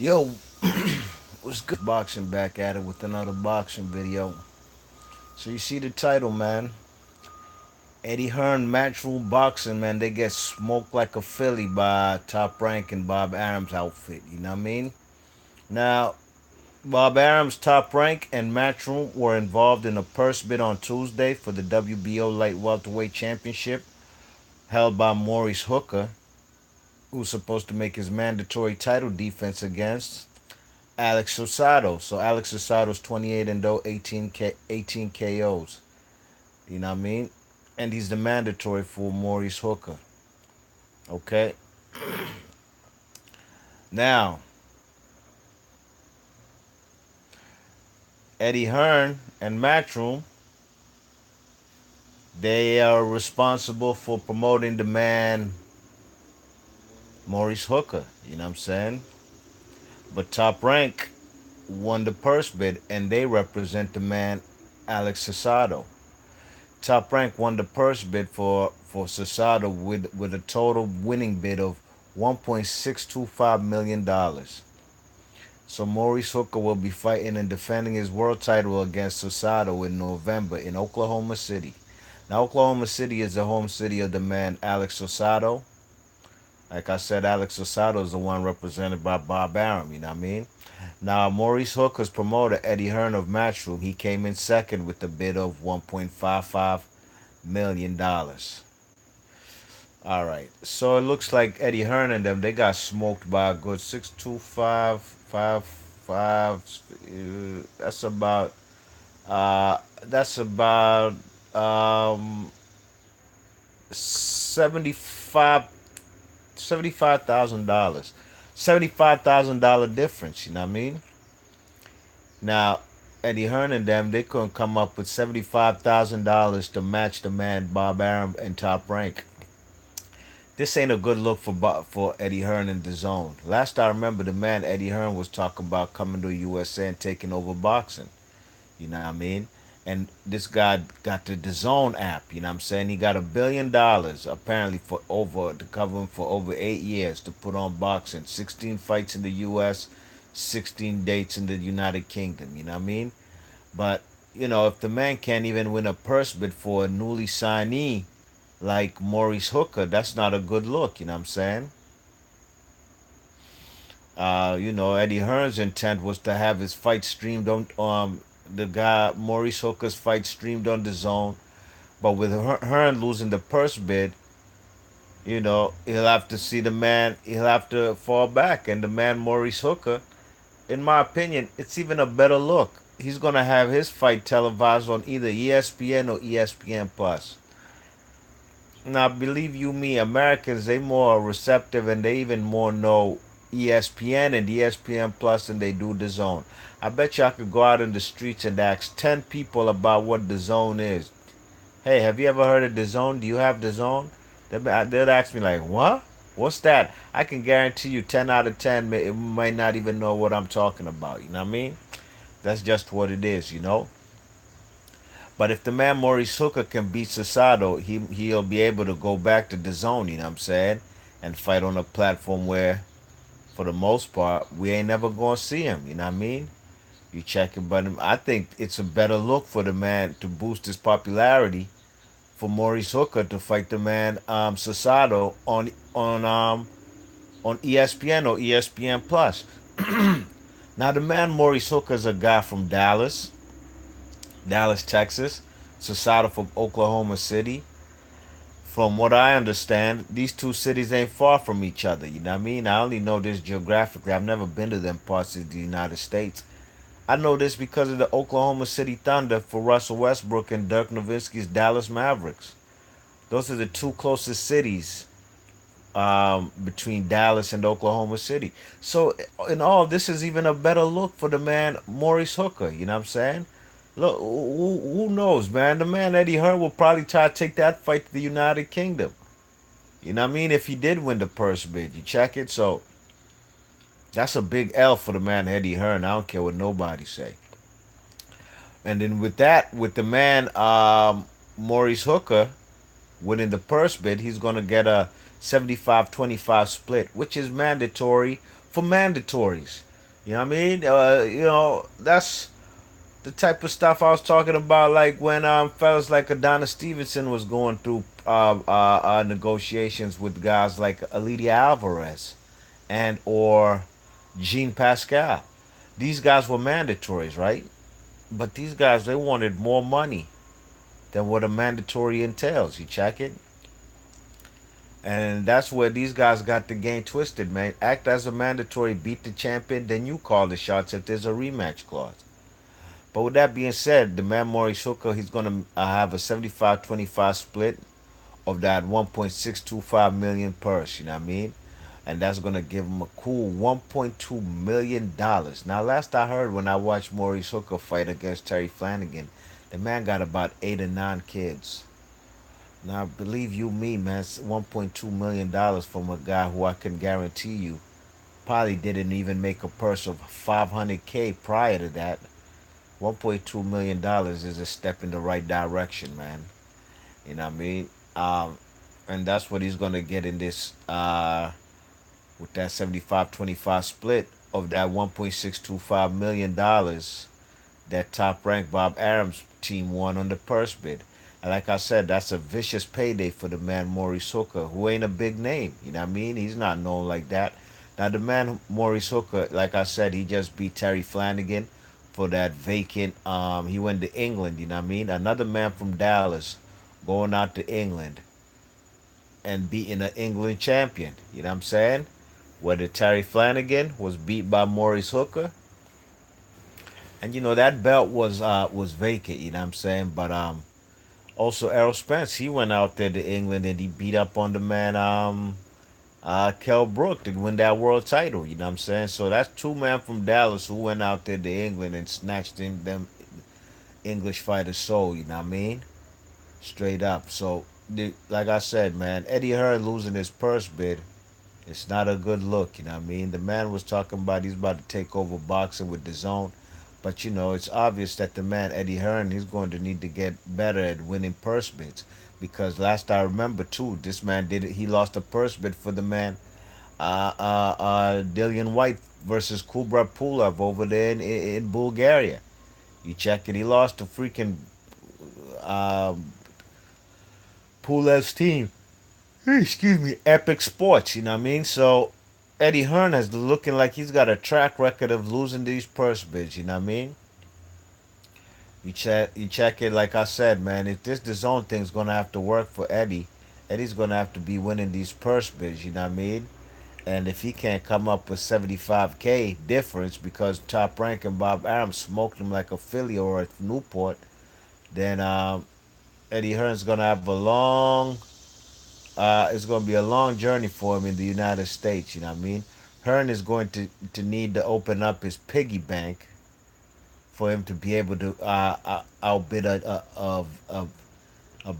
Yo, what's good? Boxing back at it with another boxing video. So you see the title, man. Eddie Hearn, Matchroom Boxing, man. They get smoked like a filly by Toprank and Bob Arum's outfit. You know what I mean? Now, Bob Arum's Toprank and Matchroom were involved in a purse bid on Tuesday for the WBO light welterweight championship held by Maurice Hooker, who's supposed to make his mandatory title defense against Alex Osado. So Alex Osado's 28 and 0, 18 KOs. You know what I mean? And he's the mandatory for Maurice Hooker. Okay. Now, Eddie Hearn and Matchroom, they are responsible for promoting the man Maurice Hooker. You know what I'm saying? But Top Rank won the purse bid, and they represent the man Alex Osado. Top Rank won the purse bid for Sasada with a total winning bid of $1.625 million. So Maurice Hooker will be fighting and defending his world title against Sasado in November in Oklahoma City. Now Oklahoma City is the home city of the man Alex Osado. Like I said, Alex Osado is the one represented by Bob Arum, you know what I mean? Now, Maurice Hooker's promoter, Eddie Hearn of Matchroom, he came in second with a bid of $1.55 million. All right. So it looks like Eddie Hearn and them, they got smoked by a good 62555. That's about 75 $75,000. $75,000 difference, you know what I mean? Now, Eddie Hearn and them, they couldn't come up with $75,000 to match the man Bob Arum and Top Rank. This ain't a good look for Eddie Hearn and the zone. Last I remember, the man Eddie Hearn was talking about coming to USA and taking over boxing. You know what I mean? And this guy got the DAZN app. You know what I'm saying? He got $1 billion apparently for over to cover him for over 8 years to put on boxing. 16 fights in the U.S., 16 dates in the United Kingdom. You know what I mean? But if the man can't even win a purse bid for a newly signee like Maurice Hooker, that's not a good look. You know what I'm saying? Eddie Hearn's intent was to have his fight streamed on the guy Maurice Hooker's fight streamed on the zone, but with Hearn losing the purse bid, he'll have to see the man. He'll have to fall back, and the man Maurice Hooker, in my opinion, it's even a better look. He's gonna have his fight televised on either ESPN or ESPN Plus. Now, believe you me, Americans, they more receptive and they even more know ESPN and ESPN Plus than they do the zone. I bet you I could go out in the streets and ask 10 people about what the zone is. Hey, have you ever heard of the zone? Do you have the zone? They'll ask me like, what? What's that? I can guarantee you 10 out of 10 might not even know what I'm talking about. You know what I mean? That's just what it is. But if the man Maurice Hooker can beat Sasado, he'll be able to go back to the zone, you know what I'm saying? And fight on a platform where, for the most part, we ain't never gonna see him, you know what I mean? You check it, but I think it's a better look for the man to boost his popularity for Maurice Hooker to fight the man Sasado on ESPN or ESPN Plus. Now the man Maurice Hooker is a guy from Dallas, Texas. Sasado from Oklahoma City. From what I understand, these two cities ain't far from each other. You know what I mean? I only know this geographically. I've never been to them parts of the United States. I know this because of the Oklahoma City Thunder for Russell Westbrook and Dirk Nowitzki's Dallas Mavericks. Those are the two closest cities between Dallas and Oklahoma City. So, in all, this is even a better look for the man Maurice Hooker. You know what I'm saying? Look, who knows, man? The man Eddie Hearn will probably try to take that fight to the United Kingdom. You know what I mean? If he did win the purse bid, you check it. So that's a big L for the man Eddie Hearn. I don't care what nobody say. And then with that, with the man Maurice Hooker winning the purse bid, he's gonna get a 75-25 split, which is mandatory for mandatories. You know what I mean? That's the type of stuff I was talking about, like when fellas like Adonis Stevenson was going through negotiations with guys like Elidia Alvarez and or Jean Pascal. These guys were mandatories, right? But these guys, they wanted more money than what a mandatory entails. You check it? And that's where these guys got the game twisted, man. Act as a mandatory, beat the champion, then you call the shots if there's a rematch clause. But with that being said, the man Morishika, he's going to have a 75-25 split of that 1.625 million purse, you know what I mean? And that's going to give him a cool $1.2 million. Now, last I heard when I watched Maurice Hooker fight against Terry Flanagan, the man got about 8 or 9 kids. Now, believe you me, man, it's $1.2 million from a guy who I can guarantee you probably didn't even make a purse of 500K prior to that. $1.2 million is a step in the right direction, man. You know what I mean? And that's what he's gonna get in this with that 75-25 split of that $1.625 million that top ranked Bob Arum's team won on the purse bid. And like I said, that's a vicious payday for the man Maurice Hooker, who ain't a big name. You know what I mean? He's not known like that. Now the man Maurice Hooker, like I said, he just beat Terry Flanagan for that vacant. He went to England. You know what I mean? Another man from Dallas going out to England and beating an England champion. You know what I'm saying? Whether Terry Flanagan was beat by Maurice Hooker, and that belt was vacant. You know what I'm saying? But also Errol Spence, he went out there to England and he beat up on the man Kell Brook to win that world title. You know what I'm saying? So that's two men from Dallas who went out there to England and snatched in them English fighters' soul. You know what I mean? Straight up. So like I said, man, Eddie Hearn losing his purse bid. It's not a good look, you know what I mean? The man was talking about he's about to take over boxing with the zone. But it's obvious that the man Eddie Hearn, he's going to need to get better at winning purse bids. Because last I remember too, this man did it. He lost a purse bid for the man Dillian White versus Kubra Pulev over there in Bulgaria. You check it, he lost to freaking uh, Pulev's team. Excuse me, Epic Sports, you know what I mean? So Eddie Hearn is looking like he's got a track record of losing these purse bids, you know what I mean? You check it, like I said, man. If this the zone thing's gonna have to work for Eddie, Eddie's gonna have to be winning these purse bids, you know what I mean? And if he can't come up with 75K difference because Top Rank and Bob Arum smoked him like a Philly or a Newport, then Eddie Hearn's gonna have a long it's going to be a long journey for him in the United States. You know what I mean? Hearn is going to need to open up his piggy bank for him to be able to outbid a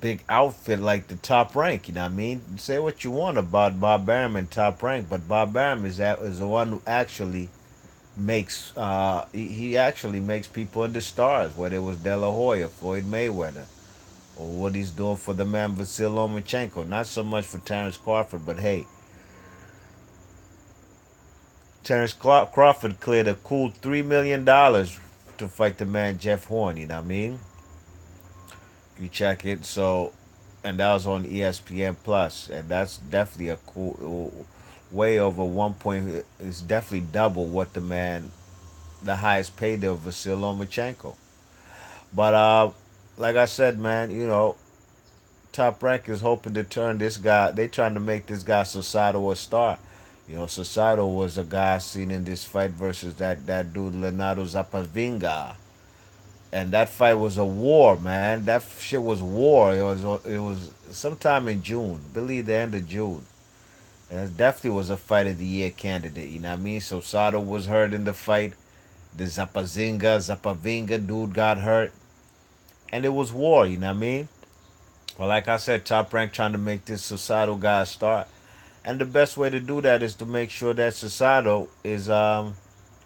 big outfit like the Top Rank. You know what I mean? Say what you want about Bob Arum and Top Rank, but Bob Arum is the one who actually makes he actually makes people into stars. Whether it was De La Hoya, Floyd Mayweather, or what he's doing for the man Vasil Lomachenko. Not so much for Terrence Crawford, but hey, Terrence Crawford cleared a cool $3 million to fight the man Jeff Horn. You know what I mean? You check it. So, and that was on ESPN Plus, and that's definitely a cool, way over 1 point. It's definitely double what the highest paid of Vasil Lomachenko. But like I said, man, Top Rank is hoping to turn this guy. They trying to make this guy Societal a star. Societal was a guy seen in this fight versus that dude Leonardo Zapavinga, and that fight was a war, man. That shit was war. It was sometime in June, I believe the end of June, and it definitely was a fight of the year candidate. You know what I mean? So Sato was hurt in the fight. The Zapavinga dude got hurt, and it was war. You know what I mean? Well, like I said, Top Rank trying to make this societal guy start. And the best way to do that is to make sure that societal is able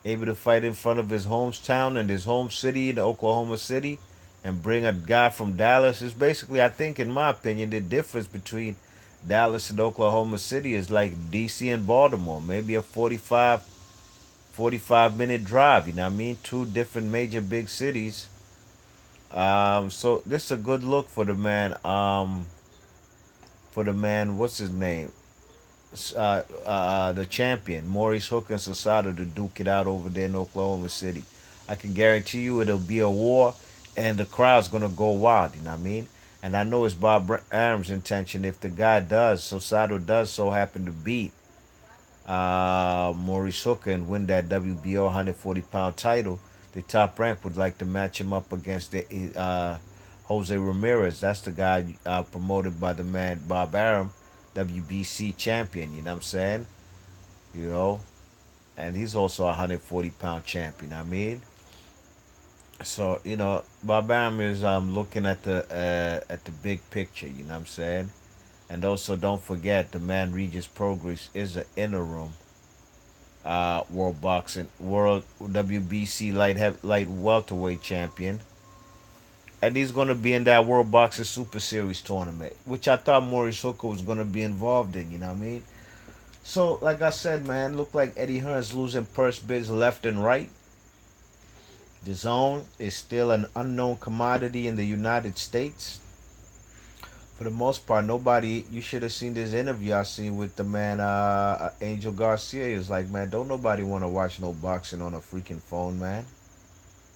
to fight in front of his hometown and his home city, the Oklahoma City, and bring a guy from Dallas. Is basically, I think, in my opinion, the difference between Dallas and Oklahoma City is like DC and Baltimore. Maybe a 45 45-minute drive. You know what I mean? Two different major big cities. So this is a good look for the man. For the man, what's his name? The champion, Maurice Hook and Sasada, to duke it out over there in Oklahoma City. I can guarantee you it'll be a war, and the crowd's gonna go wild. You know what I mean? And I know it's Bob Arum's intention if the guy does, Sasado does so happen to beat Maurice Hooker and win that WBO 140-pound title, the Top Rank would like to match him up against the Jose Ramirez. That's the guy promoted by the man Bob Arum, WBC champion. You know what I'm saying? You know, and he's also a 140-pound champion. I mean, so Bob Arum is looking at the big picture. You know what I'm saying? And also, don't forget the man Regis Progress is an interim world WBC light welterweight champion, and he's gonna be in that World Boxing Super Series tournament, which I thought Maurice Hooker was gonna be involved in. You know what I mean? So, like I said, man, look like Eddie Hearn's losing purse bids left and right. The zone is still an unknown commodity in the United States. For the most part, nobody. You should have seen this interview I seen with the man Angel Garcia. He was like, man, don't nobody want to watch no boxing on a freaking phone, man.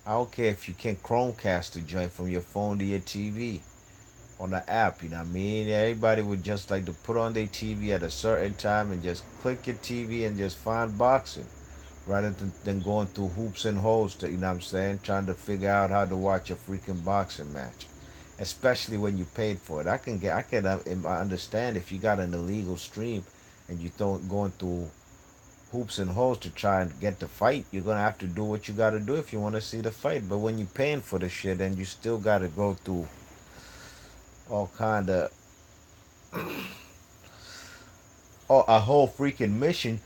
I don't care if you can Chromecast the joint from your phone to your TV on the app. You know what I mean? Everybody would just like to put on their TV at a certain time and just click your TV and just find boxing, rather than going through hoops and holes. You know what I'm saying? Trying to figure out how to watch a freaking boxing match, especially when you paid for it. I understand if you got an illegal stream and you don't going through hoops and holes to try and get the fight, you're gonna have to do what you gotta do if you want to see the fight. But when you're paying for the shit and you still gotta go through all kind of a whole freaking mission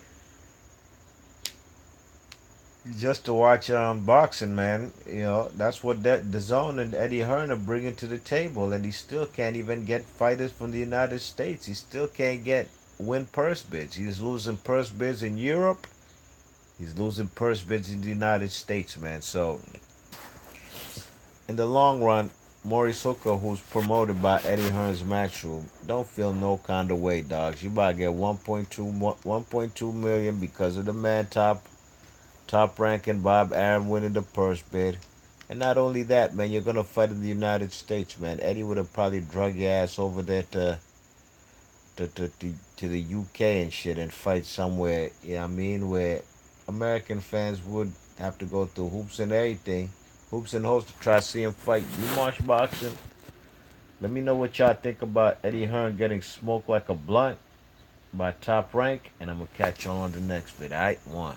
just to watch boxing, man. That's what the zone and Eddie Hearn are bringing to the table, and he still can't even get fighters from the United States. He still can't get win purse bids. He's losing purse bids in Europe. He's losing purse bids in the United States, man. So in the long run, Maurice Hooker, who's promoted by Eddie Hearn's Matchroom, don't feel no kind of way, dogs. You about to get 1.2 million because of the man top ranking Bob Arum winning the purse bid. And not only that, man, you're gonna fight in the United States, man. Eddie would have probably drug your ass over there to the UK and shit and fight somewhere, you know what I mean, where American fans would have to go through hoops and everything. Hoops and hoes to try to see him fight. You march boxing. Let me know what y'all think about Eddie Hearn getting smoked like a blunt by Top Rank, and I'm gonna catch y'all on the next vid. Alright, one.